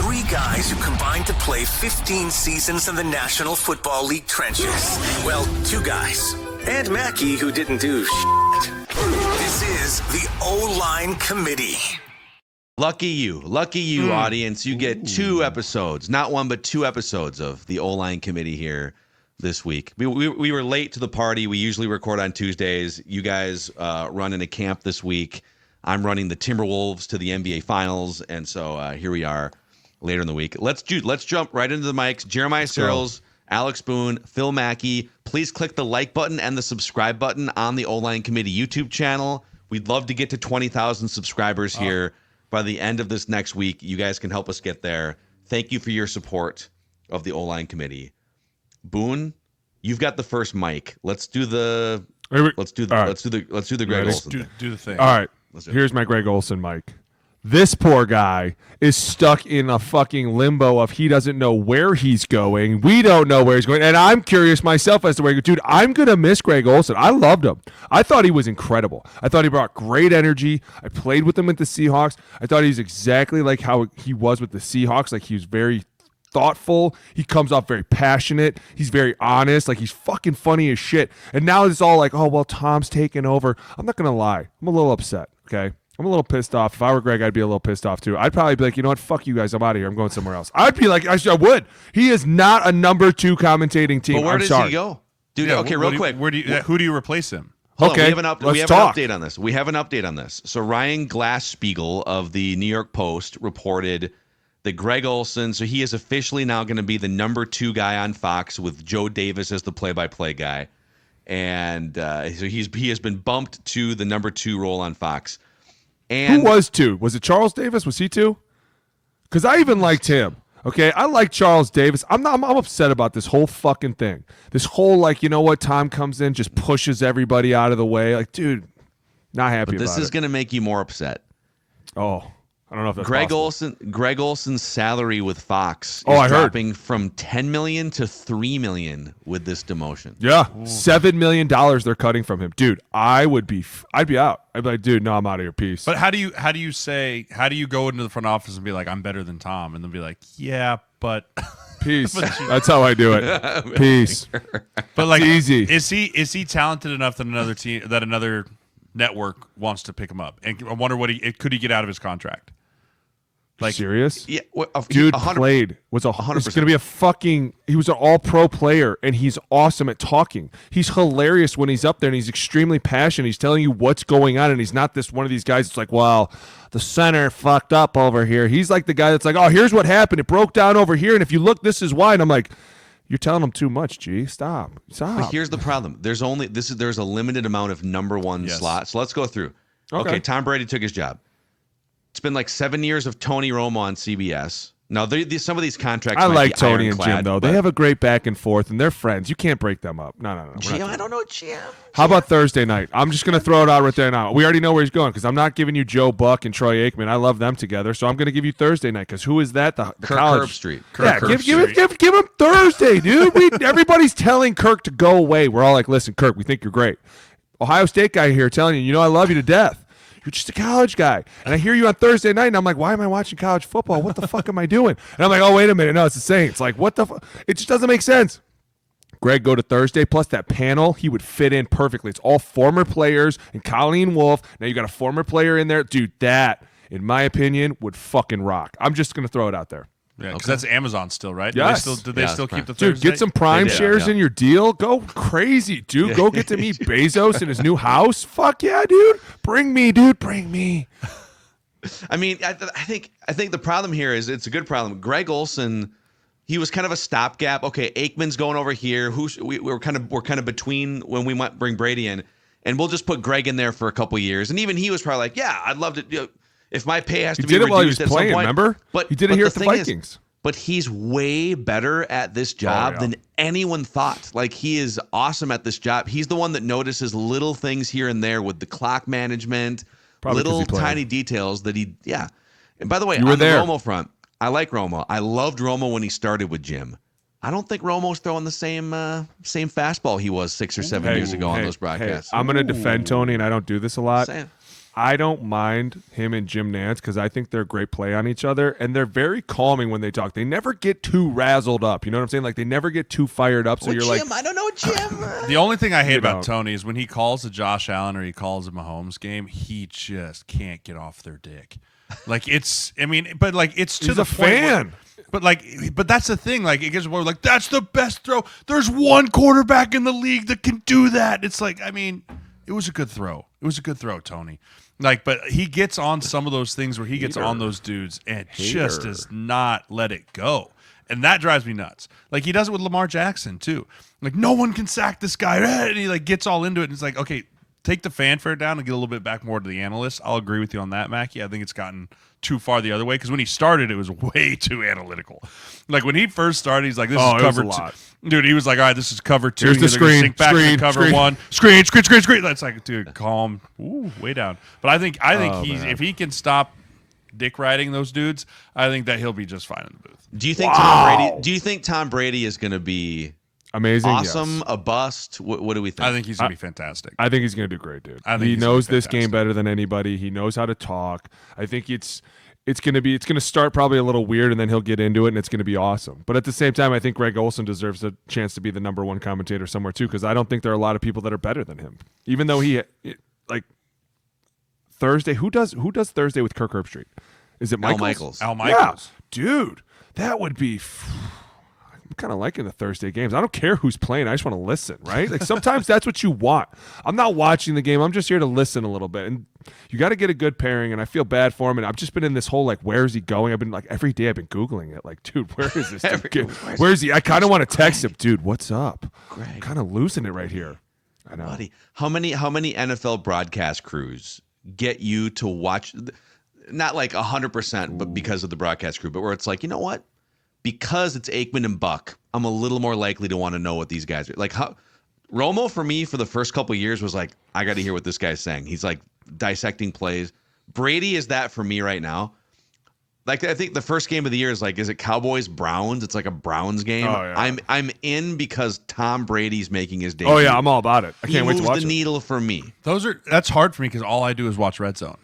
Three guys who combined to play 15 seasons in the National Football League trenches. Well, two guys. And Mackey, who didn't do shit. This is the O-Line Committee. Lucky you, audience. You get 2 episodes, not 1, but 2 episodes of the O-Line Committee here this week. We were late to the party. We usually record on Tuesdays. You guys run in a camp this week. I'm running the Timberwolves to the NBA Finals, and so here we are later in the week. Let's jump right into the mics. Jeremiah Sirles, Alex Boone, Phil Mackey. Please click the like button and the subscribe button on the O-Line Committee YouTube channel. We'd love to get to 20,000 subscribers here by the end of this next week. You guys can help us get there. Thank you for your support of the O-Line Committee. Boone, you've got the first mic. Let's do the Greg Olsen thing. Do the thing. All right. Here's my Greg Olsen mic. This poor guy is stuck in a fucking limbo of he doesn't know where he's going. We don't know where he's going. And I'm curious myself as to where he goes. Dude, I'm going to miss Greg Olsen. I loved him. I thought he was incredible. I thought he brought great energy. I played with him with the Seahawks. I thought he was exactly like how he was with the Seahawks. Like he was very thoughtful. He comes off very passionate. He's very honest. Like he's fucking funny as shit. And now it's all like, oh, well, Tom's taking over. I'm not going to lie. I'm a little upset. Okay. I'm a little pissed off. If I were Greg, I'd be a little pissed off too. I'd probably be like, you know what? Fuck you guys. I'm out of here. I'm going somewhere else. I'd be like, I would. He is not a number 2 commentating team. But where I'm does sorry. he go? Dude, Yeah, okay, real quick. Who do you replace him? Hold on, Okay, we have let's an talk. update on this. We have an update on this. So Ryan Glass-Steagall of the New York Post reported that Greg Olsen, so he is officially now going to be the number 2 guy on Fox with Joe Davis as the play-by-play guy. And so he has been bumped to the number 2 role on Fox. And Who was 2? Was it Charles Davis? Was he 2? Because I even liked him. Okay, I like Charles Davis. I'm upset about this whole fucking thing. This whole, like, you know what, Tom comes in, just pushes everybody out of the way. Like, dude, not happy about it. This is going to make you more upset. Oh, I don't know if that's Greg possible. Greg Olsen's salary with Fox is I heard. dropping from $10 million to $3 million with this demotion. Yeah, $7 million they're cutting from him, dude. I'd be out. I'd be like, dude, no, I'm out of your piece. But how do you go into the front office and be like, I'm better than Tom, and then be like, yeah, but peace. That's how I do it. Peace. But like, easy. Is he talented enough that another network wants to pick him up? And I wonder could he get out of his contract? Like, serious? Yeah, Dude 100%. played. Was 100%. It's going to be a fucking. He was an all-pro player, and he's awesome at talking. He's hilarious when he's up there, and he's extremely passionate. He's telling you what's going on, and he's not this one of these guys that's like, well, the center fucked up over here. He's like the guy that's like, oh, here's what happened. It broke down over here, and if you look, this is why. And I'm like, you're telling him too much, G. Stop. But here's the problem. There's a limited amount of number 1 slots. So let's go through. Okay, Tom Brady took his job. It's been like 7 years of Tony Romo on CBS. Now, some of these contracts. I might like be Tony and ironclad, Jim, though. but They have a great back and forth, and they're friends. You can't break them up. No. Jim, I don't know Jim. How about Thursday night? I'm just going to throw it out right there now. We already know where he's going because I'm not giving you Joe Buck and Troy Aikman. I love them together, so I'm going to give you Thursday night because who is that? The Kirk college Herbstreit. Give him Thursday, dude. Everybody's telling Kirk to go away. We're all like, listen, Kirk, we think you're great. Ohio State guy here telling you, I love you to death. You're just a college guy. And I hear you on Thursday night, and I'm like, why am I watching college football? What the fuck am I doing? And I'm like, oh, wait a minute. No, it's the Saints. Like, what the fuck? It just doesn't make sense. Greg, go to Thursday, plus that panel, he would fit in perfectly. It's all former players and Colleen Wolfe. Now you got a former player in there. Dude, that, in my opinion, would fucking rock. I'm just going to throw it out there. Yeah, because that's Amazon still, right? Yes. Do they still keep the Dude, Thursday? get some Prime shares in your deal. Go crazy, dude. Go get to meet Bezos in his new house. Fuck yeah, dude. Bring me, dude. Bring me. I mean, I think the problem here is it's a good problem. Greg Olsen, he was kind of a stopgap. Okay, Aikman's going over here. We're kind of between when we might bring Brady in, and we'll just put Greg in there for a couple years. And even he was probably like, yeah, I'd love to. If my pay has to be reduced, he did it while he was at playing, some point, remember? He did it here at the Vikings. But he's way better at this job than anyone thought. Like, he is awesome at this job. He's the one that notices little things here and there with the clock management, little tiny details that he. And by the way, on the Romo front, I like Romo. I loved Romo when he started with Jim. I don't think Romo's throwing the same fastball he was 6 or 7 years ago on those broadcasts. I'm going to defend Tony, and I don't do this a lot. I don't mind him and Jim Nantz because I think they're great play on each other, and they're very calming when they talk. They never get too razzled up. You know what I'm saying? Like, they never get too fired up. So you're Jim, like, I don't know, Jim. The only thing I hate You about don't. Tony is when he calls a Josh Allen or he calls a Mahomes game, he just can't get off their dick. Like, it's to he's the a point fan. But that's the thing. Like, it gets more like, that's the best throw. There's one quarterback in the league that can do that. It's like, I mean, it was a good throw. It was a good throw, Tony. Like, but he gets on some of those things where he gets on those dudes and just does not let it go. And that drives me nuts. Like, he does it with Lamar Jackson, too. Like, no one can sack this guy. And he, like, gets all into it. And it's like, okay, take the fanfare down and get a little bit back more to the analysts. I'll agree with you on that, Mackey. I think it's gotten too far the other way because when he started, it was way too analytical. Like, when he first started, he's like, this is cover two. Dude, he was like, all right, this is cover two. Here's the screen. Sink back to cover one. Screen. That's like, dude, calm. Ooh, way down. But I think if he can stop dick riding those dudes, I think that he'll be just fine in the booth. Do you think Tom Brady is going to be amazing, awesome, yes. a bust? What do we think? I think he's going to be fantastic. I think he's going to do great, dude. I think he he's knows gonna be this game fantastic. better than anybody. He knows how to talk. I think it's going to start probably a little weird, and then he'll get into it, and it's going to be awesome. But at the same time, I think Greg Olsen deserves a chance to be the number one commentator somewhere too, because I don't think there are a lot of people that are better than him. Even though Thursday, who does Thursday with Kirk Herbstreit? Is it Michaels? Al Michaels. Yeah, dude, that would be. I'm kind of liking the Thursday games. I don't care who's playing. I just want to listen, right? Like, sometimes that's what you want. I'm not watching the game. I'm just here to listen a little bit. And you got to get a good pairing, and I feel bad for him. And I've just been in this whole, like, where is he going? I've been, like, every day I've been Googling it. Like, dude, where is this dude? Where is he? I kind of want to text him. Dude, what's up? Greg. I'm kind of losing it right here. I know. Buddy, how many NFL broadcast crews get you to watch? Not like 100%, but because of the broadcast crew, but where it's like, you know what? Because it's Aikman and Buck, I'm a little more likely to want to know what these guys are like. Romo for me for the first couple of years was like, I got to hear what this guy's saying. He's like dissecting plays. Brady is that for me right now. Like, I think the first game of the year is like, is it Cowboys Browns? It's like a Browns game. Oh, yeah. I'm in because Tom Brady's making his debut. Oh, yeah, I'm all about it. I can't wait to watch the it. needle for me. That's hard for me because all I do is watch Red Zone.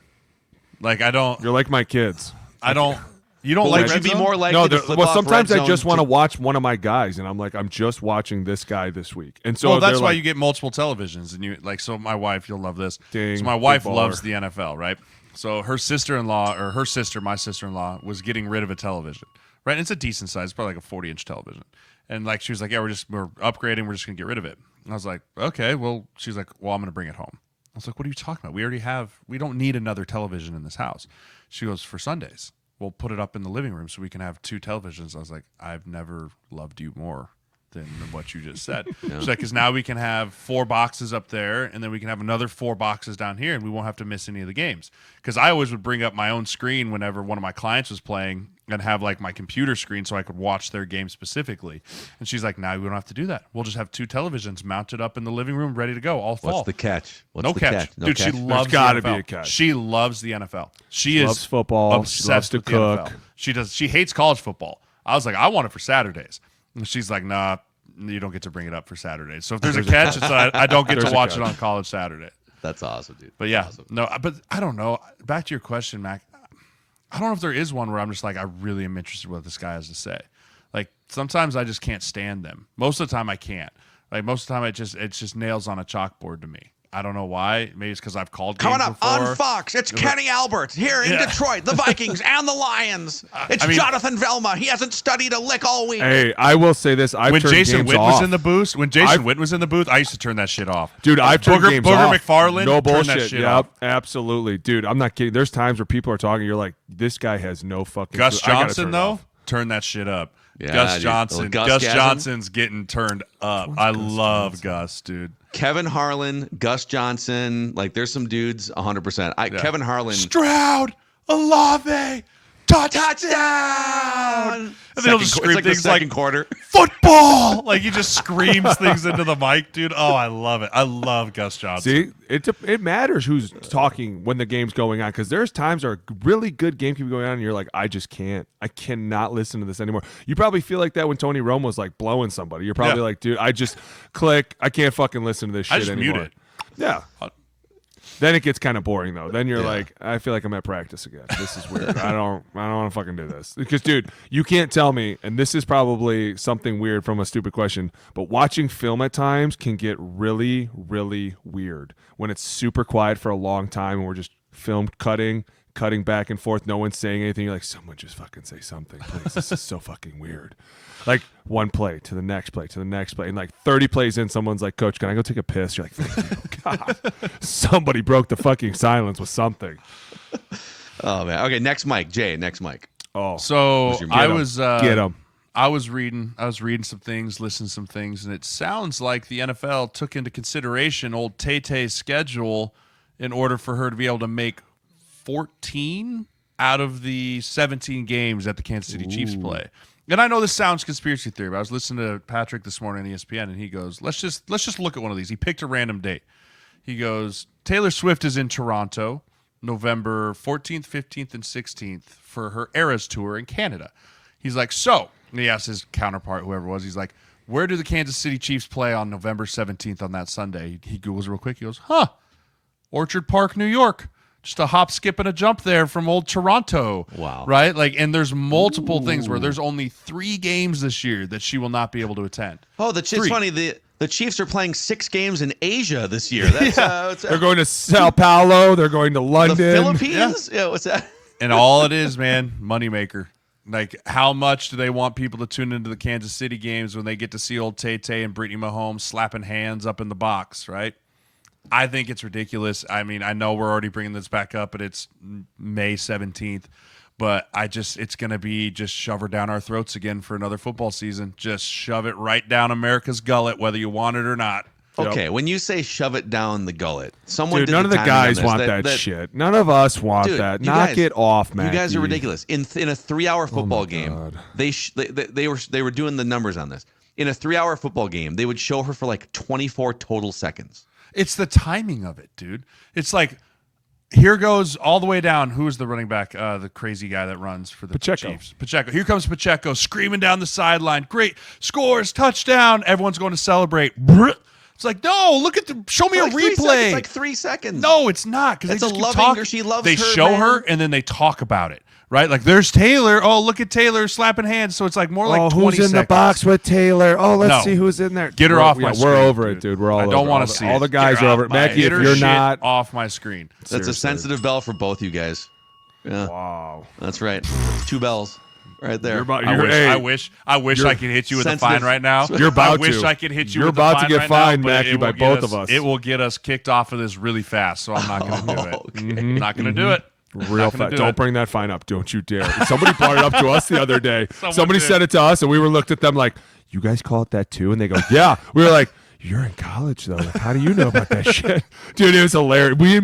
Like, I don't. You're like my kids. I don't. You don't But like would Red you be Zone? more likely to flip off sometimes Red I just Zone want to watch one of my guys, and I'm like, I'm just watching this guy this week. And so that's they're why like, you get multiple televisions, and you like. So my wife, you'll love this. Ding, so my wife big baller. loves the NFL, right? So her sister-in-law, or her sister, my sister-in-law, was getting rid of a television, right? And it's a decent size, probably like a 40-inch television. And like she was like, yeah, we're upgrading, we're just gonna get rid of it. And I was like, okay, well, she's like, well, I'm gonna bring it home. I was like, what are you talking about? We don't need another television in this house. She goes, for Sundays, we'll put it up in the living room so we can have two televisions. I was like, I've never loved you more than what you just said. She's like, because now we can have 4 boxes up there, and then we can have another 4 boxes down here, and we won't have to miss any of the games. Because I always would bring up my own screen whenever one of my clients was playing and have like my computer screen so I could watch their game specifically. And she's like, now we don't have to do that. We'll just have 2 televisions mounted up in the living room ready to go all fall. What's the catch? No catch. Dude, she loves the gotta NFL. be a catch. She loves the NFL. She loves football. She loves obsessed to with the cook. NFL. She hates college football. I was like, I want it for Saturdays. And she's like, nah, you don't get to bring it up for Saturdays. So if there's a catch, it's I don't get There's to a watch it catch. on college Saturday. That's awesome, dude. But yeah, Awesome. no, but I don't know. Back to your question, Mac. I don't know if there is one where I'm just like, I really am interested in what this guy has to say. Like, sometimes I just can't stand them. Most of the time I can't. Like, most of the time it's just nails on a chalkboard to me. I don't know why. Maybe it's because I've called games Coming up before. on Fox, it's Kenny Albert here in Detroit, the Vikings and the Lions. It's Jonathan Velma. He hasn't studied a lick all week. Hey, I will say this: When Jason Witt was in the booth, I used to turn that shit off. Dude, I've turned games off. McFarland, no turn bullshit. that shit Yep, off. absolutely, dude. I'm not kidding. There's times where people are talking, you're like, this guy has no fucking. Gus clue. I gotta Johnson turn it though, off. turn that shit up. Yeah, Gus dude. Johnson. Gus Gus Gasm? Johnson's getting turned up. I love Gus, dude. Kevin Harlan, Gus Johnson, like there's some dudes 100%. Kevin Harlan. Stroud, Olave, touchdown. And they'll just scream it's like the things second like quarter. football. Like he just screams things into the mic, dude. Oh, I love it. I love Gus Johnson. See, it matters who's talking when the game's going on, because there's times where a really good game can be going on and you're like, I cannot listen to this anymore. You probably feel like that when Tony Romo's like blowing somebody. You're probably like, dude, I just click. I can't fucking listen to this shit I just anymore. mute it. Yeah. Then it gets kind of boring though. Then you're like, I feel like I'm at practice again. This is weird. I don't want to fucking do this. Because dude, you can't tell me, and this is probably something weird from a stupid question, but watching film at times can get really, really weird when it's super quiet for a long time and we're just film cutting back and forth. No one's saying anything. You're like, someone just fucking say something, please. This is so fucking weird. Like one play to the next play to the next play. And like 30 plays in, someone's like, Coach, can I go take a piss? You're like, thank you. God. Somebody broke the fucking silence with something. Oh, man. Okay, next mic. Jay, next mic. Oh. So I was Get him. I was reading some things, listening to some things, and it sounds like the NFL took into consideration old Tay-Tay's schedule in order for her to be able to make 14 out of the 17 games that the Kansas City Chiefs play. And I know this sounds conspiracy theory, but I was listening to Patrick this morning on ESPN, and he goes, let's just look at one of these. He picked a random date. He goes, Taylor Swift is in Toronto November 14th, 15th, and 16th for her Eras Tour in Canada. He's like, so, and he asked his counterpart, whoever it was, he's like, where do the Kansas City Chiefs play on November 17th on that Sunday? He Googles real quick. He goes, Orchard Park, New York. Just a hop, skip, and a jump there from old Toronto. Wow. Right? Like, and there's multiple things where there's only 3 games this year that she will not be able to attend. Oh, it's funny. The Chiefs are playing 6 games in Asia this year. That's, they're going to Sao Paulo. They're going to London. The Philippines? Yeah, what's that? And all it is, man, moneymaker. Like, how much do they want people to tune into the Kansas City games when they get to see old Tay-Tay and Brittany Mahomes slapping hands up in the box, right? I think it's ridiculous. I mean, I know we're already bringing this back up, but it's May 17th. But it's going to be just shove her down our throats again for another football season. Just shove it right down America's gullet, whether you want it or not. Okay, when you say shove it down the gullet, someone dude, did none of the timing on guys this. want that shit. None of us want that. Knock it off, man. You guys are ridiculous. In a 3-hour football game, they were doing the numbers on this. In a 3-hour football game, they would show her for like 24 total seconds. It's the timing of it, dude. It's like, here goes all the way down. Who's the running back? The crazy guy that runs for the Chiefs. Pacheco. Here comes Pacheco screaming down the sideline. Great. Scores. Touchdown. Everyone's going to celebrate. It's like, no, look at show me a replay. It's like 3 seconds. No, it's not. Because it's a loving her. She loves her. They show her, and then they talk about it. Right? Like, there's Taylor. Oh, look at Taylor slapping hands. So it's like more like 20 seconds. Who's in the box with Taylor? Oh, let's see who's in there. Get her off my screen. We're over it, dude. We're all over it. I don't want to see it. All the guys are over it. Mackey, if you're not off my screen. That's seriously. a sensitive bell for both you guys. Yeah. Wow. That's right. It's 2 bells right there. I wish I could hit you with a fine right now. You're about I wish I could hit you You're with a fine about to get right fined, now, Mackey, by both of us. It will get us kicked off of this really fast, so I'm not going to do it. Okay. I'm not going to do it. Real fast. Don't bring that fine up. Don't you dare. Somebody brought it up to us the other day. Somebody did. said it to us, and we were looked at them like, you guys call it that too? And they go, yeah. We were like, you're in college, though. Like, how do you know about that shit? Dude, it was hilarious. Me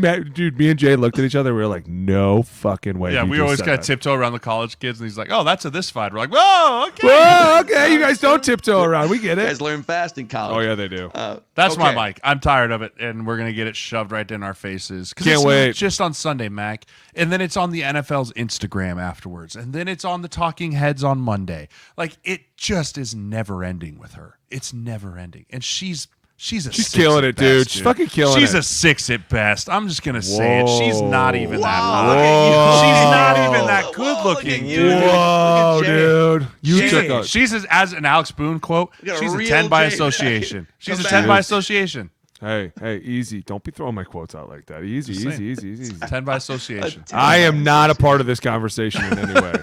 and Jay looked at each other. We were like, no fucking way. Yeah, we always kind of tiptoe around the college kids, and he's like, oh, that's a this fight. We're like, whoa, okay. Whoa, okay. You guys don't tiptoe around. We get You it. guys learn fast in college. Oh, yeah, they do. That's my mic. I'm tired of it, and we're going to get it shoved right in our faces. Can't wait. Not just on Sunday, Mac, and then it's on the NFL's Instagram afterwards, and then it's on the Talking Heads on Monday. Like, it just is never ending with her. It's never ending. And she's killing it, dude. She's fucking killing it. She's a 6 at best. I'm just gonna say it. She's not even that Whoa. hot. She's not even that good looking, dude. Whoa, dude. She's as an Alex Boone quote. got a She's a real 10 by Jay association. She's a Come 10 back. by association. Hey, easy. Don't be throwing my quotes out like that. Easy. 10 by association. I am not a part of this conversation in any way.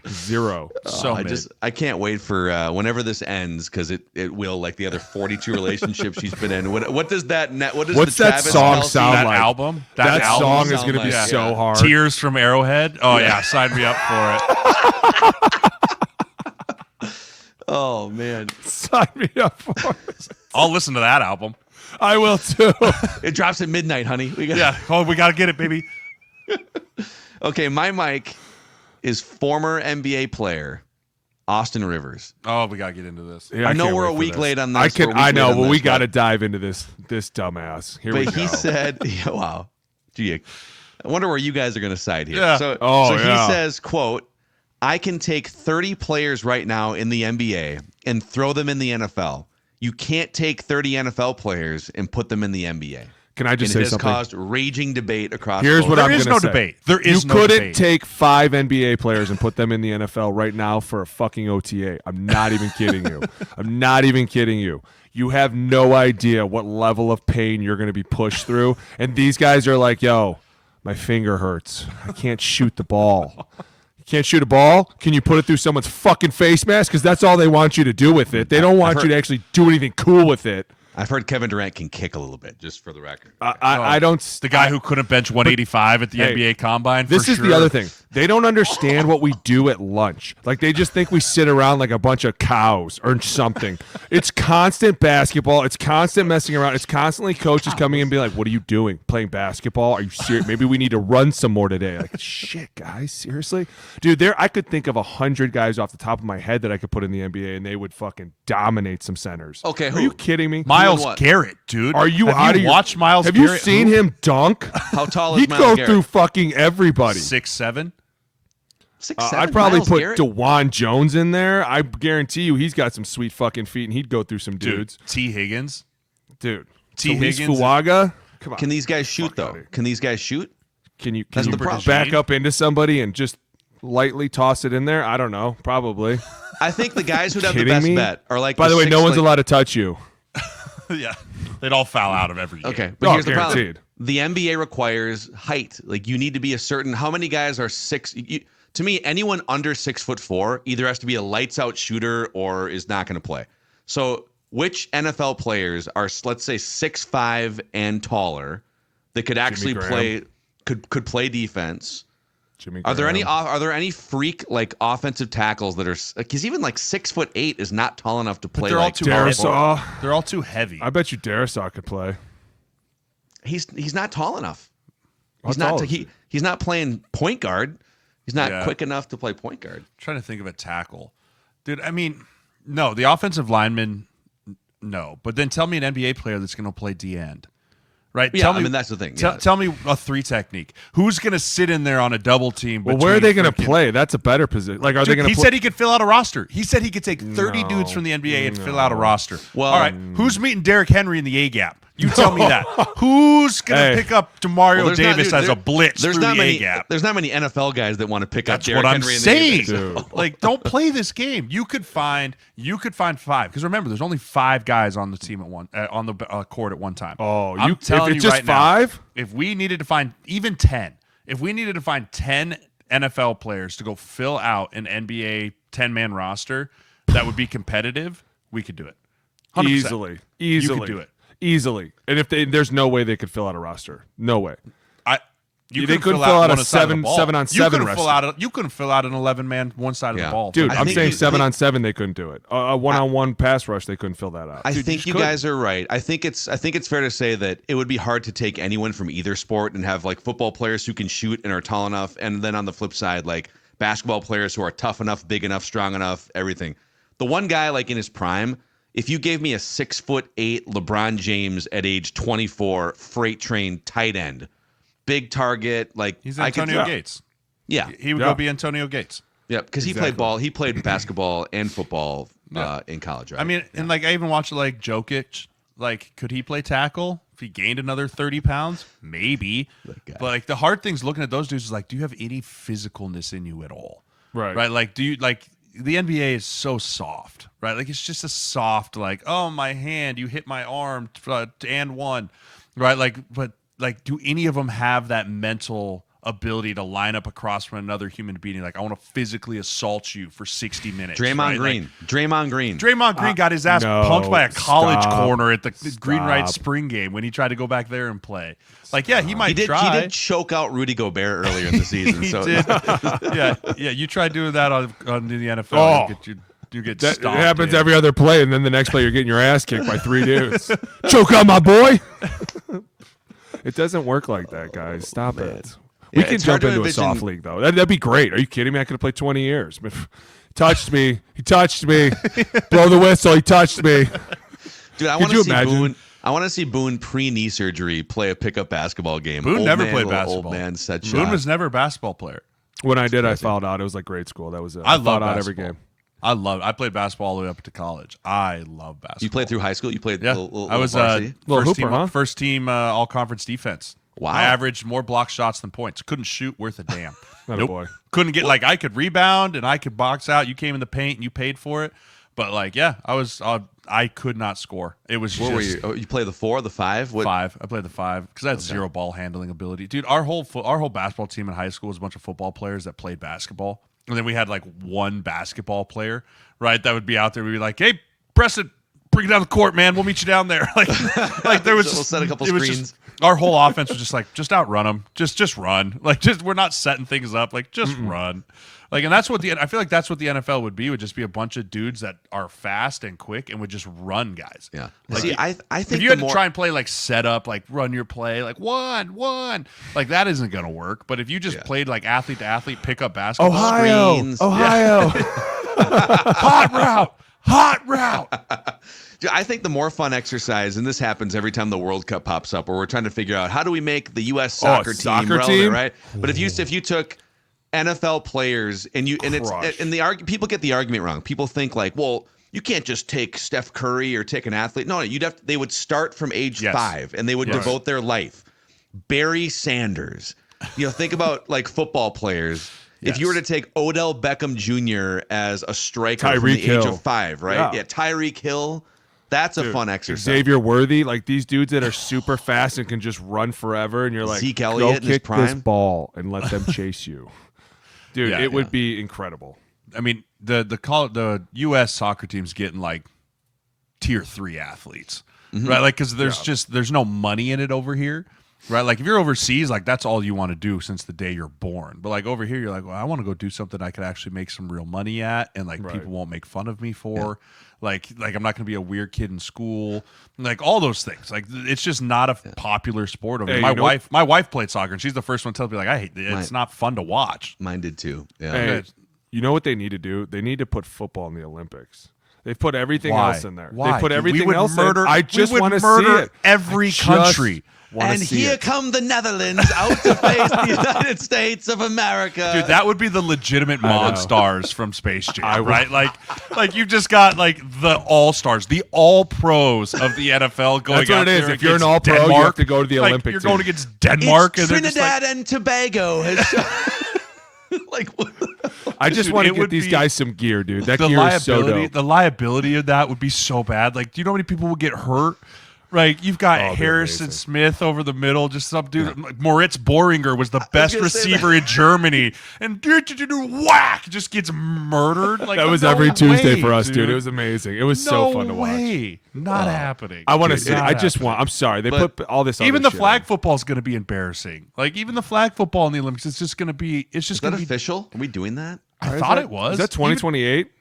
Zero. So I can't wait for whenever this ends, because it will, like the other 42 relationships she's been in. What does that What's the that Travis song Kelce sound that like? album? That album song is sound going to be like- so yeah. hard. Tears from Arrowhead. Oh yeah, sign me up for it. Oh man, Sign me up for it. I'll listen to that album. I will too. it drops at midnight, honey. We got we gotta get it, baby. Okay, my mic is former NBA player Austin Rivers. Oh, we gotta get into this. Yeah, I know can't we're wait a for week this. late on this. I know, but we got to dive into this dumbass. Here we But go. he said, yeah, wow. Gee, I wonder where you guys are going to side here. Yeah. So yeah. he says, quote, I can take 30 players right now in the NBA and throw them in the NFL. You can't take 30 NFL players and put them in the NBA. Can I just say it has something? caused raging debate across. Here's both. what I'm There going is to no say. debate. There is you no couldn't debate. take 5 NBA players and put them in the NFL right now for a fucking OTA. I'm not even kidding you. I'm not even kidding you. You have no idea what level of pain you're going to be pushed through. And these guys are like, yo, my finger hurts. I can't shoot the ball. You can't shoot a ball? Can you put it through someone's fucking face mask? Because that's all they want you to do with it. They don't want you to actually do anything cool with it. I've heard Kevin Durant can kick a little bit, just for the record. I don't. The guy who couldn't bench 185 at the NBA Combine. This is the other thing. They don't understand what we do at lunch. Like, they just think we sit around like a bunch of cows or something. It's constant basketball. It's constant messing around. It's constantly coaches coming in and being like, what are you doing? Playing basketball? Are you serious? Maybe we need to run some more today. Like, shit, guys, seriously? Dude, I could think of 100 guys off the top of my head that I could put in the NBA, and they would fucking dominate some centers. Okay, Are who? you kidding me? Miles what? Garrett, dude. Are you Have out of your... watched Miles Have Garrett? you seen him dunk? How tall is He'd Miles go Garrett? through fucking everybody. 6'7"? 6'7", I'd probably Miles put Garrett? DeJuan Jones in there. I guarantee you he's got some sweet fucking feet, and he'd go through some Dude, dudes. T. Higgins. Dude. T. Felice Higgins. Fuaga? Come on. Can these guys shoot, Fuck though? outta here. Can these guys shoot? Can you That's the problem. back up into somebody and just lightly toss it in there? I don't know. Probably. I think the guys who'd have the Kidding best me? bet are like By the way, no one's like, allowed to touch you. Yeah. They'd all foul out of every game. Okay, but Oh, here's the problem. guaranteed. The NBA requires height. Like, you need to be a certain. How many guys are 6? To me, anyone under 6'4" either has to be a lights out shooter or is not going to play. So, which NFL players are, let's say, 6'5" and taller that could actually Graham. play could play defense? Jimmy Are there any Graham. are there any freak like offensive tackles that are, because even like 6'8" is not tall enough to play they're all like too Darisaw? They're all too heavy. I bet you Darisaw could play. He's not tall enough. How He's not tall is he? he's not playing point guard. He's not Yeah. quick enough to play point guard. trying to think of a tackle. Dude, I mean, no, the offensive lineman, no. But then tell me an NBA player that's going to play D-end. Right? Yeah, tell me, I mean, that's the thing. Tell, Yeah. tell me a 3 technique. Who's going to sit in there on a double team? Well, where are they between going to freaking- play? That's a better position. Like, are they Dude, going to he play? said he could fill out a roster. He said he could take 30 No, dudes from the NBA and fill out a roster. Well- all right, who's meeting Derrick Henry in the A gap? You tell me that. Who's going to Hey. pick up Demario There's not- Davis dude, as there- a blitz There's through not the many. A gap? There's not many NFL guys that want to pick That's up what Derrick I'm Henry saying. in the A. Like, don't play this game. You could find 5 because remember, there's only 5 guys on the team at one on the court at one time. Oh, I'm telling if it's you just right now, 5? if we needed to find even 10, if we needed to find 10 NFL players to go fill out an NBA 10-man roster that would be competitive, we could do it. 100%. Easily. You could do it. Easily. And if there's no way they could fill out a roster. No way. You They couldn't fill out a 7-on-7 roster. You couldn't fill out an 11-man one side of Yeah. the ball. Dude, I I'm think saying you- 7-on-7 they couldn't do it. A one-on-one pass rush they couldn't fill that out. I Dude, think just you couldn't. guys are right. I think it's fair to say that it would be hard to take anyone from either sport and have like football players who can shoot and are tall enough, and then on the flip side, like basketball players who are tough enough, big enough, strong enough, everything. The one guy like in his prime, if you gave me a 6'8" LeBron James at age 24, freight train tight end, big target, like He's I could- Antonio Gates. Yeah, He would Yeah. go be Antonio Gates. yeah, because he played ball. He played basketball and football in college. Right? I mean, and like I even watched like Jokic. Like, could he play tackle if he gained another 30 pounds? Maybe. guy. But like the hard thing's looking at those dudes is like, do you have any physicalness in you at all? Right. Right. Like, do you like the NBA is so soft, right? Like it's just a soft, like, oh, my hand, you hit my arm and one, right? Like, but like, do any of them have that mental ability to line up across from another human being? Like, I want to physically assault you for 60 minutes. Draymond right? Green. Like, Draymond Green. Draymond Green got his ass no, punked by a college stop, corner at the Green Right stop. Spring game when he tried to go back there and play. Like, yeah, he might He did. try. He did choke out Rudy Gobert earlier in the season. He so did. Yeah. You try doing that on the NFL, Oh. you get That stomped. happens dude. every other play, and then the next play you're getting your ass kicked by 3 dudes. Choke on my boy. It doesn't work like that, guys. Stop it. We Yeah, can it's hard jump to into a envision- soft league, though. That'd be great. Are you kidding me? I could have played 20 years. Touched me. He touched me. Blow the whistle. He touched me. Dude, I Could want you to see imagine? Boone. I want to see Boone pre-knee surgery play a pickup basketball game. Boone Old never man played will basketball. Old man set Boone shot. was never a basketball player. When I did, I fouled out. It was like grade school. That was it. I love fouled out every basketball. game. I played basketball all the way up to college. I love basketball. You played through high school? You played Yeah. I was varsity? first team all conference defense. Wow. I averaged more block shots than points. Couldn't shoot worth a damn. Not a boy. Couldn't get I could rebound and I could box out. You came in the paint and you paid for it. But I could not score. It was Where were you? Oh, you play the 4, the 5? What? 5. I played the 5 because I had zero ball handling ability. Dude, our whole basketball team in high school was a bunch of football players that played basketball. And then we had like one basketball player, right? That would be out there. We'd be like, hey, Preston, bring it down the court, man. We'll meet you down there. Like there was We'll just, set a couple it was screens. our whole offense was just like, just outrun them. Just run. We're not setting things up. Like, just run. Like, and that's what I feel like that's what the NFL would be. Would just be a bunch of dudes that are fast and quick and would just run guys. Yeah. Like, See, I think if you had to try and play like set up, like run your play, like one, like that isn't gonna work. But if you just played like athlete to athlete, pick up basketball, Ohio. hot route. Dude, I think the more fun exercise, and this happens every time the World Cup pops up, where we're trying to figure out how do we make the U.S. soccer team relevant, right? But if you took NFL players and people get the argument wrong. People think like, well, you can't just take Steph Curry or take an athlete. No, they would start from age 5 and they would devote their life. Barry Sanders. Think about like football players. If you were to take Odell Beckham Jr. as a striker from the age of 5, right? Yeah, Tyreek Hill. That's a fun exercise. Xavier Worthy, like these dudes that are super fast and can just run forever, and you're like, Zeke Elliott in his kick this prime. ball and let them chase you. Dude, it would be incredible. I mean, the U.S. soccer team's getting like tier 3 athletes, right? Like, because there's no money in it over here, right? Like, if you're overseas, like that's all you want to do since the day you're born. But like over here, you're like, well, I want to go do something I could actually make some real money at, and like people won't make fun of me for. Like I'm not going to be a weird kid in school, like all those things. Like it's just not a popular sport over here. My wife played soccer, and she's the first one to tell me like, I hate it. It's not fun to watch. Mine did too. Yeah. Hey, you know what they need to do? They need to put football in the Olympics. They've put everything else in there. Why? They put everything else in. I just want to see it. Every country. And here come the Netherlands out to face the United States of America. Dude, that would be the legitimate Monstars from Space Jam, right? Like you've just got like the all-stars, the all-pros of the NFL going. That's what out it is. there If you're an against all-pro, Denmark, you have to go to the Olympics. You're going against Denmark. It's and Trinidad and Tobago has like what the hell? I just want to get would these be- guys some gear, dude. That the gear is so liability, dope. the liability of that would be so bad. Like, do you know how many people would get hurt? Right, you've got it'd be Harrison amazing. Smith over the middle, just some dude. Moritz Boringer was the best gonna say receiver in Germany, and whack, just gets murdered. Like That was no every Tuesday way, for us, dude. It was amazing. It was so fun to watch. way. Not happening. I want to Dude, see. not I just happening. want. I'm sorry. They But put all this. Even other the flag shit football is going to be embarrassing. Like even the flag football in the Olympics, it's just going to be. It's just Is that going to be. official? Are we doing that? I in. thought Is it was. Is that 2028?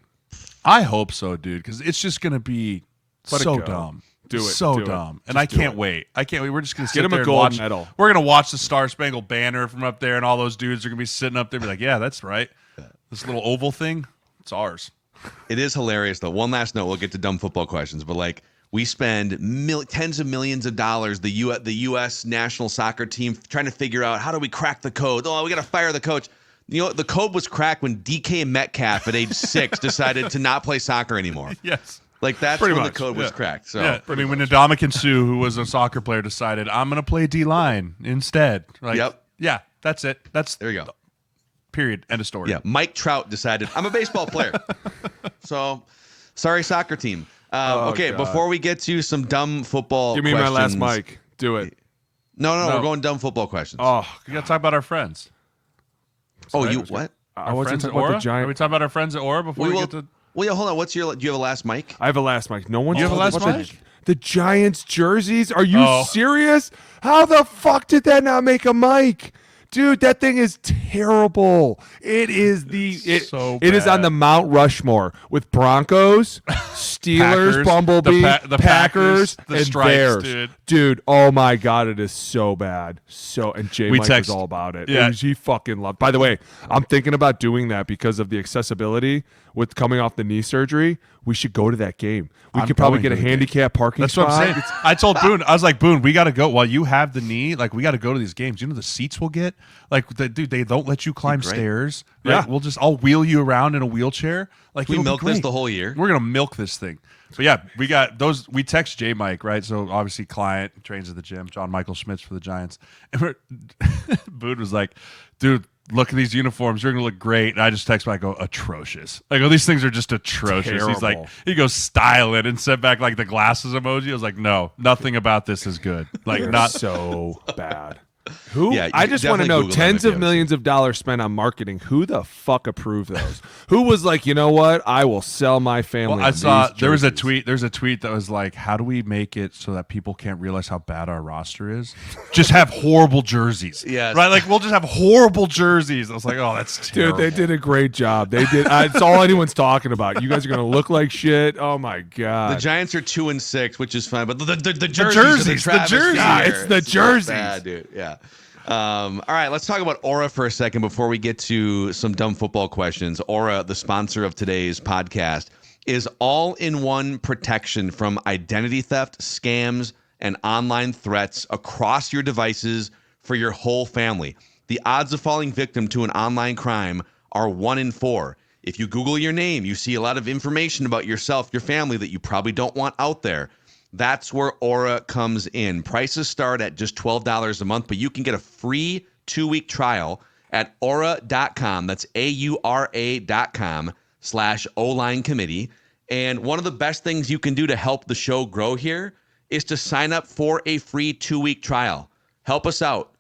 I hope so, dude, because it's just going to be Let it so go. dumb. Do it. So Do it. dumb. And Just I do can't it. wait. I can't wait. We're just going to sit Get him there a and gold watch. medal. We're going to watch the Star Spangled Banner from up there, and all those dudes are going to be sitting up there and be like, yeah, that's right. This little oval thing, it's ours. It is hilarious though. One last note. We'll get to dumb football questions, but like we spend tens of millions of dollars. The U.S. national soccer team trying to figure out how do we crack the code. Oh, we got to fire the coach. You know, the code was cracked when DK Metcalf at age 6 decided to not play soccer anymore. Yes. Like that's Pretty when much, the code was cracked. So Yeah, I mean, when Ndamukong Suh, who was a soccer player, decided I'm going to play D-line instead. Like, Yep. Yeah, that's it. there you go. Period. End of story. Yeah, Mike Trout decided I'm a baseball player. So, sorry, soccer team. Okay, God. before we get to some dumb football, Give me my last questions- mic. Do it. No, No. we're going dumb football questions. Oh, We got to talk about our friends. you what? I want to Friends talk at about Aura? the Are Giant. we talking about our friends at Aura before we will. get to... Well, yeah, hold on. Do you have a last mic? I have a last mic. No one. You have a told last me about mic? The Giants jerseys? Are you Oh. serious? How the fuck did that not make a mic? Dude, that thing is terrible. It is so it is on bad. the Mount Rushmore with Broncos, Steelers, Packers, Bumblebee, the Packers, the and stripes, Bears. Dude, oh my god, it is so bad. So and Jay We Mike text- was all about it. Yeah. He fucking loved. By the way, I'm thinking about doing that because of the accessibility with coming off the knee surgery. We should go to that game. We I'm could probably going get to a the game. handicap parking That's spot. what I'm saying. I told Boone, I was like, Boone, we got to go. While you have the knee, like, we got to go to these games. You know the seats we'll get? Like, dude, they don't let you climb stairs. Right? Yeah. I'll wheel you around in a wheelchair. Like, We milk this the whole year. We're gonna milk this thing. But yeah, we got those. We text J Mike, right? So obviously, client trains at the gym. John Michael Schmitz for the Giants. And Boone was like, "Dude, look at these uniforms. You're gonna look great." And I just text back, "Go atrocious." Like, oh, these things are just atrocious. Terrible. He's like, he goes style it and sent back like the glasses emoji. I was like, "No, nothing about this is good. Like, not so bad." Who? Yeah, you I just want to definitely know Google them tens if you of haven't millions of dollars spent on marketing. Who the fuck approved those? Who was like, you know what? I will sell my family. Well, I on saw these there was a jerseys." tweet. There's a tweet that was like, "How do we make it so that people can't realize how bad our roster is? Just have horrible jerseys." Yes. Right. Like, we'll just have horrible jerseys. I was like, "Oh, that's terrible." Dude, they did a great job. They did. It's all anyone's talking about. You guys are gonna look like shit. Oh my god. The Giants are 2-6, which is fine, but the jerseys, jerseys, the jerseys. Yeah, it's the jerseys. Bad, dude. Yeah. All right, let's talk about Aura for a second before we get to some dumb football questions. Aura, the sponsor of today's podcast, is all-in-one protection from identity theft, scams, and online threats across your devices for your whole family. The odds of falling victim to an online crime are 1 in 4. If you Google your name, you see a lot of information about yourself, your family that you probably don't want out there. That's where Aura comes in. Prices start at just $12 a month, but you can get a free 2-week trial at aura.com. That's AURA.com/O-line committee. And one of the best things you can do to help the show grow here is to sign up for a free 2-week trial. Help us out.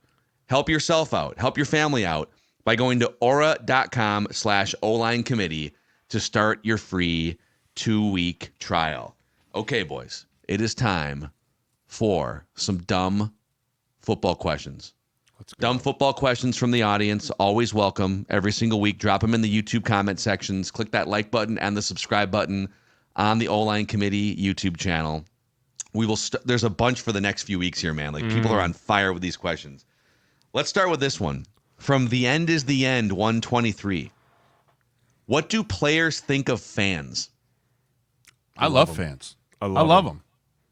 Help yourself out. Help your family out by going to aura.com/O-line committee to start your free 2-week trial. Okay, boys. It is time for some dumb football questions. Let's go. Dumb football questions from the audience. Always welcome every single week. Drop them in the YouTube comment sections. Click that like button and the subscribe button on the O-Line Committee YouTube channel. We will. There's a bunch for the next few weeks here, man. Like, people are on fire with these questions. Let's start with this one. From The End is the End 123. What do players think of fans? I love fans. I I love them.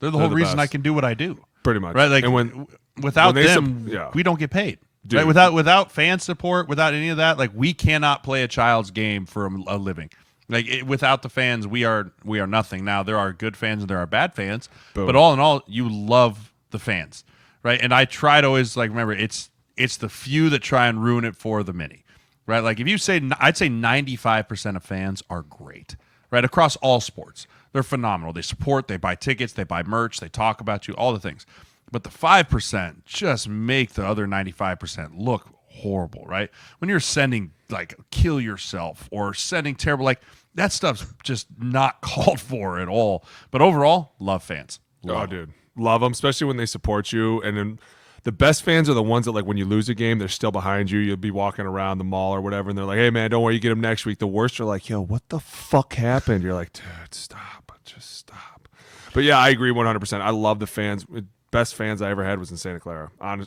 They're the whole the reason best. I can do what I do. Pretty much. Right? Like, And without when they them, yeah. we don't get paid. Dude. Right? Without fan support, without any of that, like, we cannot play a child's game for a living. Like, without the fans, we are nothing. Now, there are good fans and there are bad fans, Boom. but all in all, you love the fans, right? And I try to always, like, remember, it's the few that try and ruin it for the many, right? Like, if you say, I'd say 95% of fans are great, right? Across all sports. They're phenomenal. They support, they buy tickets, they buy merch, they talk about you, all the things. But the 5% just make the other 95% look horrible, right? When you're sending, like, kill yourself or sending terrible, like, that stuff's just not called for at all. But overall, love fans. Love 'em. Dude, love them, especially when they support you. And then the best fans are the ones that, like, when you lose a game, they're still behind you. You'll be walking around the mall or whatever, and they're like, "Hey, man, don't worry, you get them next week." The worst are like, "Yo, what the fuck happened?" You're like, "Dude, stop, just stop." But yeah, I agree 100%. I love the fans. Best fans I ever had was in Santa Clara, in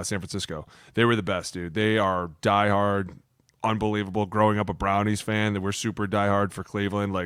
San Francisco. They were the best, dude. They are diehard, unbelievable. Growing up a Brownies fan, they were super diehard for Cleveland.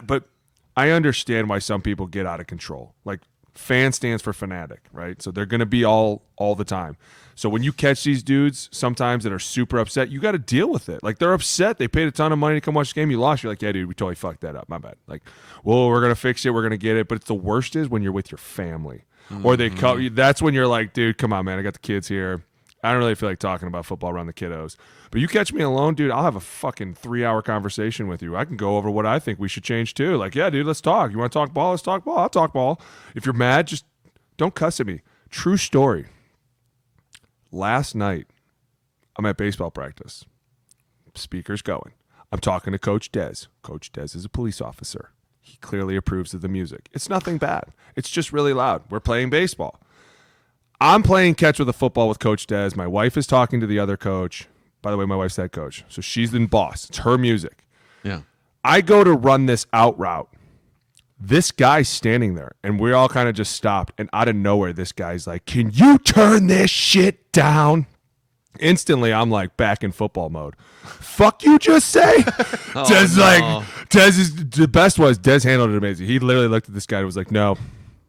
But I understand why some people get out of control. Like, fan stands for fanatic, right? So they're going to be all the time. So when you catch these dudes sometimes that are super upset, you got to deal with it. Like, they're upset. They paid a ton of money to come watch the game. You lost. You're like, "Yeah, dude, we totally fucked that up. My bad." Like, "Well, we're going to fix it. We're going to get it." But it's the worst is when you're with your family. Or they call. That's when you're like, "Dude, come on, man. I got the kids here. I don't really feel like talking about football around the kiddos. But you catch me alone, dude, I'll have a fucking 3-hour conversation with you. I can go over what I think we should change too. Like, yeah, dude, let's talk. You want to talk ball? Let's talk ball. I'll talk ball. If you're mad, just don't cuss at me." True story. Last night, I'm at baseball practice. Speaker's going. I'm talking to Coach Dez. Coach Dez is a police officer. He clearly approves of the music. It's nothing bad. It's just really loud. We're playing baseball. I'm playing catch with a football with Coach Dez. My wife is talking to the other coach. By the way, my wife's head coach. So she's the boss. It's her music. Yeah. I go to run this out route. This guy's standing there, and we all kind of just stopped. And out of nowhere, this guy's like, "Can you turn this shit down?" Instantly, I'm like back in football mode. "Fuck you just say?" Dez, Dez is the best. Dez handled it amazing. He literally looked at this guy and was like, "No,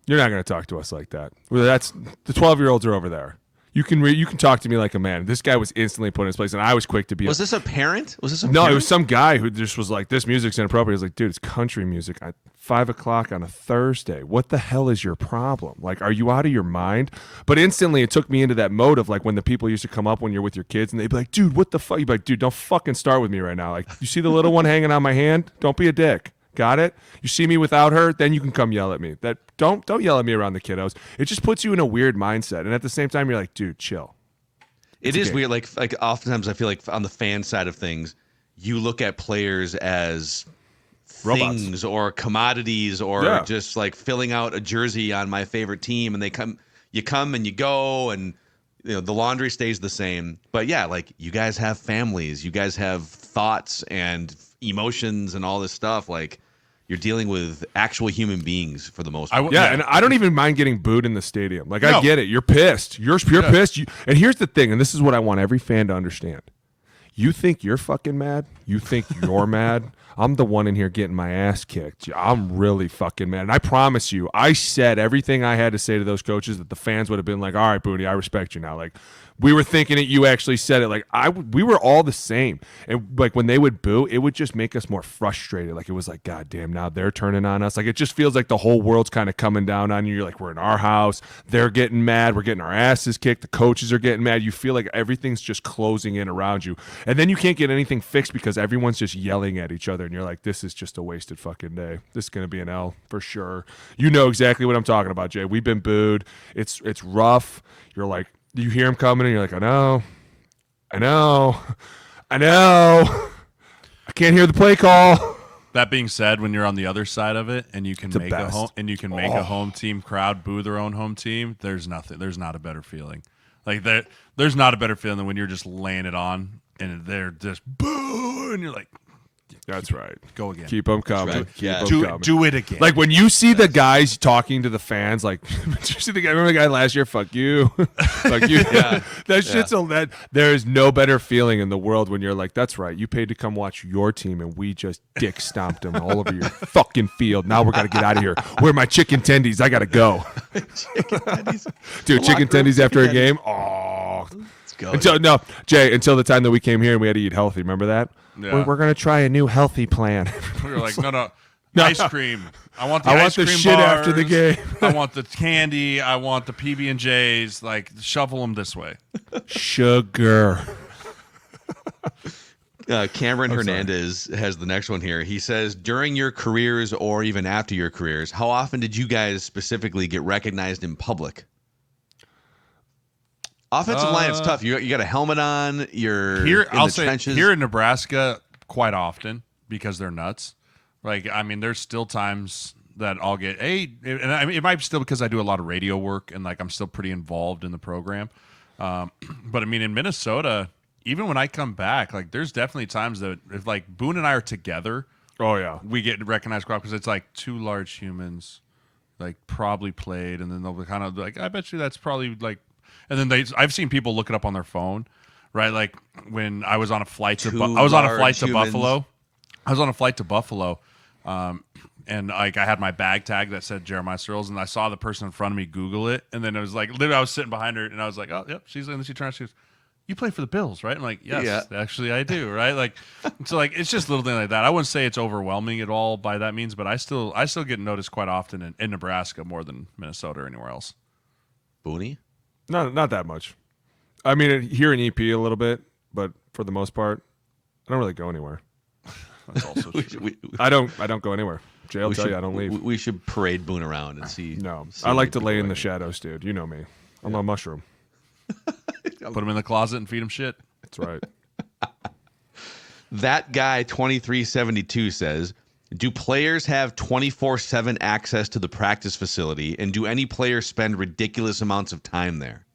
you're not going to talk to us like that. That's the 12-year-olds are over there. You can talk to me like a man. This guy was instantly put in his place, and I was quick to be. Was this a parent? No, it was some guy who just was like, this music's inappropriate. He was like, dude, it's country music at 5 o'clock on a Thursday. What the hell is your problem? Like, are you out of your mind? But instantly it took me into that mode of like when the people used to come up when you're with your kids and they'd be like, dude, what the fuck? You'd be like, dude, don't fucking start with me right now. Like, you see the little one hanging on my hand? Don't be a dick. Got it? You see me without her, then you can come yell at me. That don't yell at me around the kiddos. It just puts you in a weird mindset. And at the same time, you're like, dude, chill. It is weird. Like oftentimes I feel like on the fan side of things, you look at players as Robots. things or commodities or just like filling out a jersey on my favorite team, and you come and you go, and the laundry stays the same. But yeah, like you guys have families, you guys have thoughts and emotions and all this stuff. Like you're dealing with actual human beings for the most part. And I don't even mind getting booed in the stadium. Like, I get it. You're pissed. You're pissed. And here's the thing, and this is what I want every fan to understand. You think you're fucking mad? You think you're mad? I'm the one in here getting my ass kicked. I'm really fucking mad. And I promise you, I said everything I had to say to those coaches that the fans would have been like, all right, Booney, I respect you now. Like, we were thinking it. You actually said it. Like we were all the same. And like when they would boo, it would just make us more frustrated. Like it was like, God damn, now they're turning on us. Like it just feels like the whole world's kind of coming down on you. You're like, we're in our house. They're getting mad. We're getting our asses kicked. The coaches are getting mad. You feel like everything's just closing in around you. And then you can't get anything fixed because everyone's just yelling at each other. And you're like, this is just a wasted fucking day. This is going to be an L for sure. You know exactly what I'm talking about, Jay. We've been booed. It's rough. You're like, you hear him coming and you're like, I know. I can't hear the play call. That being said, when you're on the other side of it and you can make a home team crowd boo their own home team, there's not a better feeling. Like there's not a better feeling than when you're just laying it on and they're just boo and you're like, that's right. Go again. Keep them coming. Right. Yeah. Do it again. Like when you see the guys talking to the fans, like, did you see the guy? Remember the guy last year? Fuck you. Fuck you. Yeah. That shit's that. There is no better feeling in the world when you're like, that's right. You paid to come watch your team and we just dick stomped them all over your fucking field. Now we're got to get out of here. Where are my chicken tendies? I got to go. Chicken tendies. Dude, chicken tendies after a game? Oh. Until the time that we came here and we had to eat healthy. Remember that? Yeah. We're going to try a new healthy plan. We were like, no. Ice cream. I want the I ice want the cream shit bars. after the game. I want the candy. I want the PB&Js. Like, shuffle them this way. Sugar. Cameron Hernandez has the next one here. He says, during your careers or even after your careers, how often did you guys specifically get recognized in public? Offensive line, it's tough. You got a helmet on. You're here. In I'll the say trenches. here in Nebraska, quite often because they're nuts. Like, I mean, there's still times that I'll get and I mean, it might be still because I do a lot of radio work and like I'm still pretty involved in the program. But I mean, in Minnesota, even when I come back, like there's definitely times that if like Boone and I are together, Oh yeah, we get recognized because it's like two large humans, like probably played, and then they'll be kind of like, I bet you that's probably like. And then I've seen people look it up on their phone, right? Like when I was on a flight to Buffalo. I was on a flight to Buffalo, and like I had my bag tag that said Jeremiah Sirles, and I saw the person in front of me Google it, and then it was like literally I was sitting behind her, and I was like, oh yep, she's in. She turns, she goes, you play for the Bills, right? I'm like, yes, actually I do, right? Like, so like it's just little things like that. I wouldn't say it's overwhelming at all by that means, but I still get noticed quite often in Nebraska more than Minnesota or anywhere else. Booney? not that much. I mean, here in EP a little bit, but for the most part, I don't really go anywhere. That's also true. I don't go anywhere. Jay will tell you I don't leave. We should parade Boone around and see. No, see I like to people lay in the like shadows, dude. You know me. I'm a mushroom. Put them in the closet and feed them shit. That's right. That guy 2372 says, do players have 24/7 access to the practice facility, and do any players spend ridiculous amounts of time there?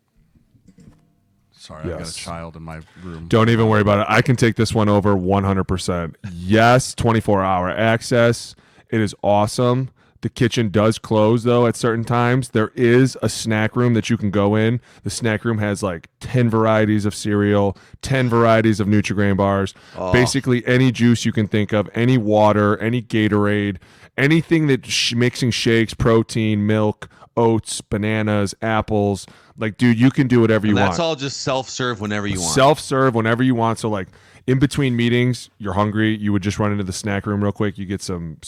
Sorry, I've got a child in my room. Don't even worry about it. I can take this one over 100%. Yes, 24-hour access. It is awesome. The kitchen does close, though, at certain times. There is a snack room that you can go in. The snack room has like 10 varieties of cereal, 10 varieties of Nutri-Grain bars, basically any juice you can think of, any water, any Gatorade, anything that mixing shakes, protein, milk, oats, bananas, apples. Like, dude, you can do whatever you want. That's all just self-serve whenever you want. Self-serve whenever you want. So, like, in between meetings, you're hungry, you would just run into the snack room real quick. You get some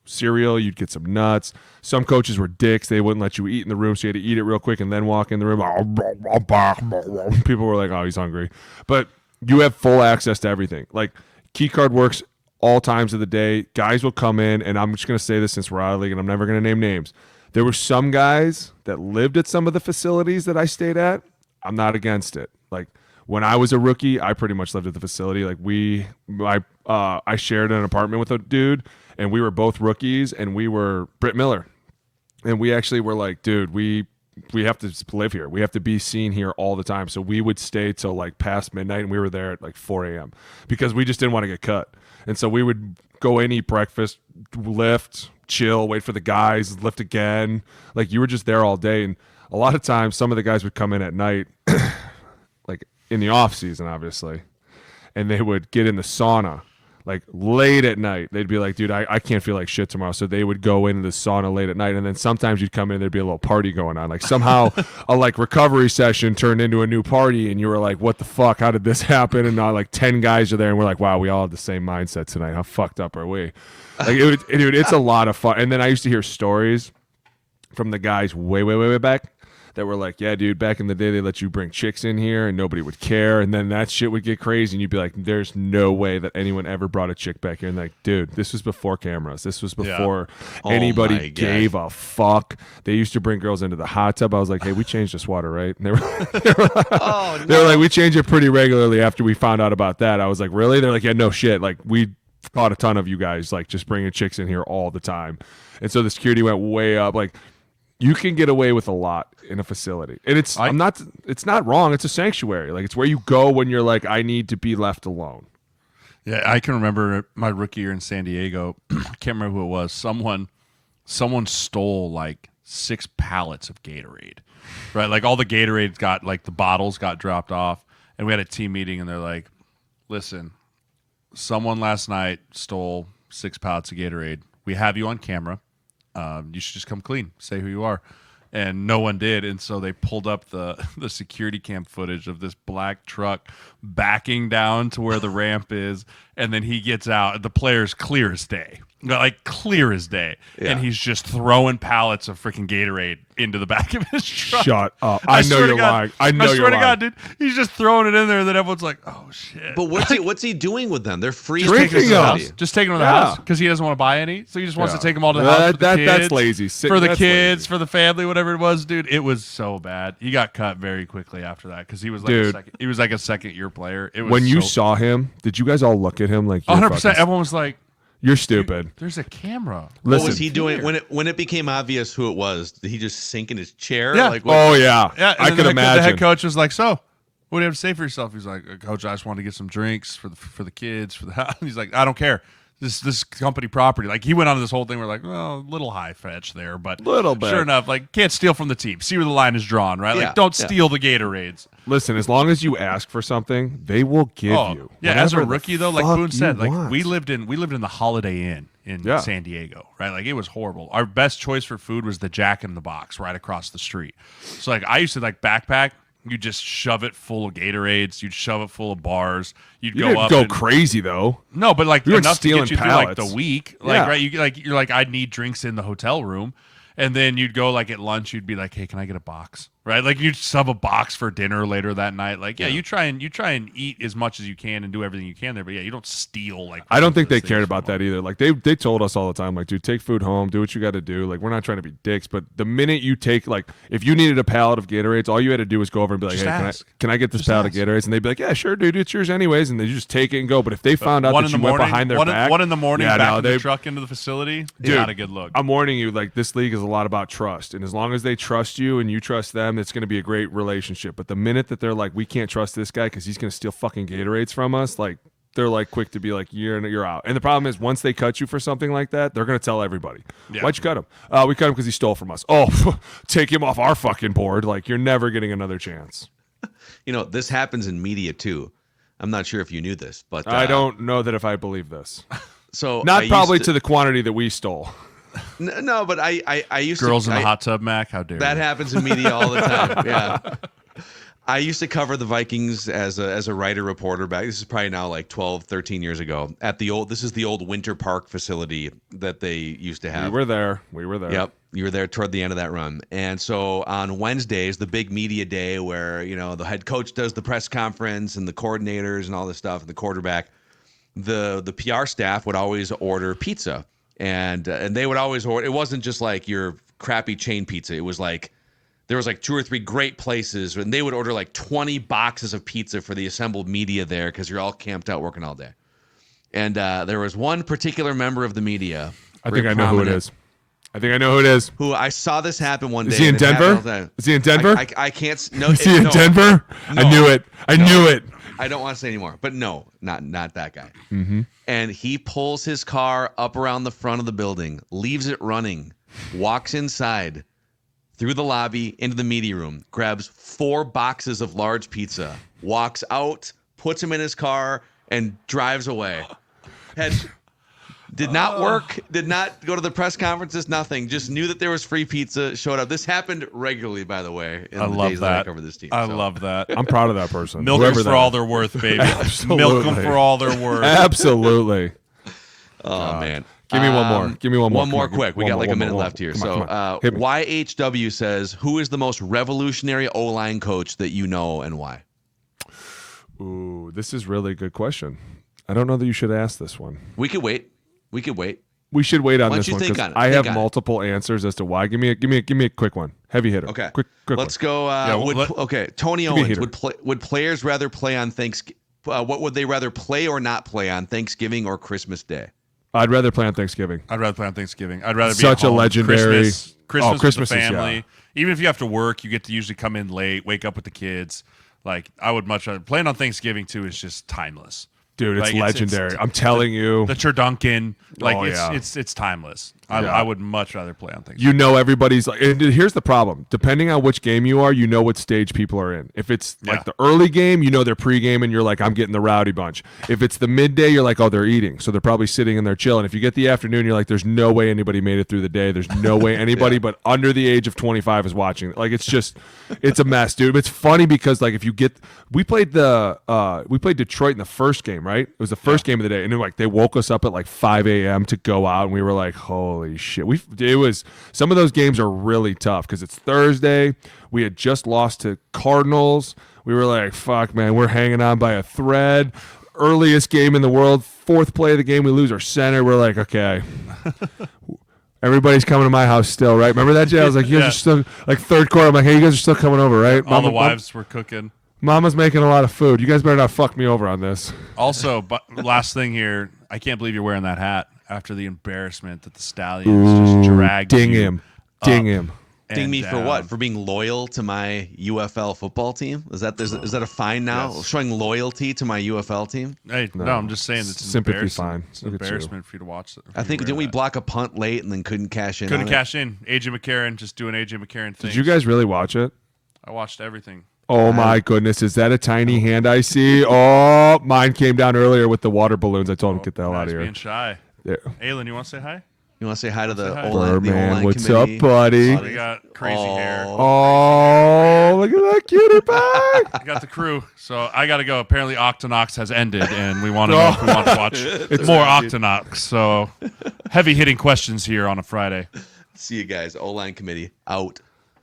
cereal, you'd get some nuts. Some coaches were dicks. They wouldn't let you eat in the room, so you had to eat it real quick and then walk in the room. People were like, oh, he's hungry. But you have full access to everything. Like, key card works all times of the day. Guys will come in, and I'm just going to say this since we're out of the league, and I'm never going to name names. There were some guys that lived at some of the facilities that I stayed at. I'm not against it. Like, when I was a rookie, I pretty much lived at the facility. Like, I shared an apartment with a dude, and we were both rookies, and we were Britt Miller. And we actually were like, dude, we have to live here. We have to be seen here all the time. So we would stay till like past midnight, and we were there at like 4 a.m. because we just didn't want to get cut. And so we would go in, eat breakfast, lift, chill, wait for the guys, lift again. Like, you were just there all day. And a lot of times, some of the guys would come in at night, like in the off season, obviously, and they would get in the sauna like late at night. They'd be like, dude, I can't feel like shit tomorrow. So they would go into the sauna late at night. And then sometimes you'd come in, there'd be a little party going on. Like, somehow a like recovery session turned into a new party, and you were like, what the fuck? How did this happen? And now like 10 guys are there, and we're like, wow, we all have the same mindset tonight. How fucked up are we? Like, dude, it's a lot of fun. And then I used to hear stories from the guys way back that were like, yeah, dude, back in the day, they let you bring chicks in here and nobody would care. And then that shit would get crazy, and you'd be like, there's no way that anyone ever brought a chick back here. And like, dude, this was before cameras. This was before anybody gave a fuck. They used to bring girls into the hot tub. I was like, hey, we changed this water, right? And they were like, we change it pretty regularly after we found out about that. I was like, really? They're like, yeah, no shit. Like, we caught a ton of you guys, like, just bringing chicks in here all the time. And so the security went way up. Like, you can get away with a lot in a facility, and it's not wrong. It's a sanctuary. Like, it's where you go when you're like, I need to be left alone. Yeah, I can remember my rookie year in San Diego. I can't remember who it was. Someone stole like 6 pallets of Gatorade, right? Like, all the Gatorade got, like, the bottles got dropped off, and we had a team meeting, and they're like, listen, someone last night stole 6 pallets of Gatorade. We have you on camera. You should just come clean, say who you are. And no one did. And so they pulled up the security cam footage of this black truck backing down to where the ramp is. And then he gets out. The player's clear as day. Like, clear as day. Yeah. And he's just throwing pallets of freaking Gatorade into the back of his truck. Shut up. I know you're lying. I swear to God, dude. He's just throwing it in there, and then everyone's like, oh, shit. But what's he doing with them? They're free. Drinking them. Just taking them to the house because he doesn't want to buy any. So he just wants to take them all to the house for the kids. That's lazy. For the kids, for the family, whatever it was, dude. It was so bad. He got cut very quickly after that because he was like a second-year player. It was when you saw him, did you guys all look at him like 100%? Everyone was like, you're stupid. Dude, there's a camera. What was he doing when it became obvious who it was? Did he just sink in his chair? Yeah. Like, yeah. I could imagine. The head coach was like, so, what do you have to say for yourself? He's like, Coach, I just wanted to get some drinks for the kids, for the house. He's like, I don't care. This company property. Like, he went on this whole thing. We're like, well, a little high fetch there, but little bit. Sure enough, like, can't steal from the team. See where the line is drawn, right? Like, don't steal the Gatorades. Listen, as long as you ask for something, they will give you. Yeah, as a rookie though, like Boone said, like we lived in the Holiday Inn in San Diego, right? Like, it was horrible. Our best choice for food was the Jack in the Box right across the street. So like, I used to like backpack. You just shove it full of Gatorades. You'd shove it full of bars. You didn't go crazy though. No, but like enough to get you pallets. through like the week. Like right, you're like I need drinks in the hotel room, and then you'd go like at lunch. You'd be like, hey, can I get a box? Right, like you'd sub a box for dinner later that night. Like you try and eat as much as you can and do everything you can there. But you don't steal. Like I don't think they cared about that either. Like they told us all the time, like, dude, take food home, do what you got to do. Like, we're not trying to be dicks, but the minute you take, like, if you needed a pallet of Gatorades, all you had to do was go over and be like, hey, can I get this pallet of Gatorades? And they'd be like, yeah, sure, dude, it's yours anyways. And they just take it and go. But if they found out that you went behind their back, 1 in the morning, back in the truck into the facility, dude, not a good look. I'm warning you, like, this league is a lot about trust, and as long as they trust you and you trust them, it's going to be a great relationship. But the minute that they're like, we can't trust this guy because he's going to steal fucking Gatorades from us, like, they're like quick to be like, you're out. And the problem is, once they cut you for something like that, they're going to tell everybody. Yeah. Why'd you cut him? We cut him because he stole from us. Oh, take him off our fucking board. Like, you're never getting another chance. This happens in media too. I'm not sure if you knew this, but I don't know that if I believe this. So not probably to the quantity that we stole. No, but I used Girls to, in the hot tub, Mac. How dare that you? happens in media all the time. Yeah. I used to cover the Vikings as a writer reporter back. This is probably now like 12, 13 years ago at this is the old Winter Park facility that they used to have. We were there. Yep. You were there toward the end of that run. And so on Wednesdays, the big media day where, the head coach does the press conference and the coordinators and all this stuff, and the quarterback, the PR staff would always order pizza. And they would always order. It wasn't just like your crappy chain pizza. It was like, there was like 2 or 3 great places, and they would order like 20 boxes of pizza for the assembled media there because you're all camped out working all day. And there was one particular member of the media. I think I know who it is. Who I saw this happen one day. Is he in Denver? Is he in Denver? I can't. No. Is he in Denver? No, I knew it. I knew it. I don't want to say anymore, but no, not that guy. Mm-hmm. And he pulls his car up around the front of the building, leaves it running, walks inside, through the lobby into the media room, grabs 4 boxes of large pizza, walks out, puts them in his car, and drives away. Did not work, did not go to the press conferences, nothing. Just knew that there was free pizza, showed up. This happened regularly, by the way, in the days that I covered this team. I love that. I'm proud of that person. Milkers for all they're worth, baby. Milk them for all they're worth. Absolutely. Oh, man. Give me one more. Give me one more. One more quick. We got like a minute left here. Come on. YHW says, who is the most revolutionary O-line coach that you know and why? Ooh, this is really a good question. I don't know that you should ask this one. We could wait. We should wait on this one because I have multiple answers as to why. Give me a quick one. Heavy hitter. Okay. Quick Let's go. Tony Owens. Would players rather play on Thanksgiving? What would they rather play or not play on Thanksgiving or Christmas Day? I'd rather play on Thanksgiving. I'd rather be such at home. a legendary Christmas with the family. Yeah. Even if you have to work, you get to usually come in late, wake up with the kids. Like, I would much rather playing on Thanksgiving too is just timeless. Dude, it's legendary. I'm telling you. The Turduncan, it's timeless. I would much rather play on things. Everybody's like, and here's the problem. Depending on which game you are, you know what stage people are in. If it's like the early game, you know they're pregame and you're like, I'm getting the rowdy bunch. If it's the midday, you're like, oh, they're eating. So they're probably sitting and they're chilling. If you get the afternoon, you're like, there's no way anybody made it through the day. There's no way anybody but under the age of 25 is watching. Like, it's a mess, dude. It's funny because like we played Detroit in the first game, right? It was the first game of the day, and they woke us up at like 5 a.m. to go out, and we were like, holy shit. Some of those games are really tough because it's Thursday. We had just lost to Cardinals. We were like, fuck, man, we're hanging on by a thread. Earliest game in the world, 4th play of the game, we lose our center. We're like, okay. Everybody's coming to my house still, right? Remember that, Jay? I was like, you guys are still, like, third quarter, I'm like, hey, you guys are still coming over, right? All the wives were cooking. Mama's making a lot of food. You guys better not fuck me over on this. Also, but last thing here, I can't believe you're wearing that hat after the embarrassment that the Stallions just dragged Ding you him. Ding him. Ding me for what? For being loyal to my UFL football team? Is that a fine now? Yes. Showing loyalty to my UFL team? Hey, no, I'm just saying it's sympathy embarrassing. fine. It's an embarrassment for you to watch that. I think, didn't we block a punt late and then couldn't cash in? Couldn't cash in. AJ McCarron just doing AJ McCarron things. Did you guys really watch it? I watched everything. Oh my goodness, is that a tiny hand I see? Oh, mine came down earlier with the water balloons. I told him, get the hell out of here. Being shy. There. Aylin, you want to say hi? You want to say hi to the hi. O-line Birdman, what's committee? up, buddy? We got crazy hair. Oh, look at that cutie pie. I got the crew, so I got to go. Apparently, Octonox has ended, and we want to know if we want to watch more Octonox. So, heavy-hitting questions here on a Friday. See you guys. O-line committee out.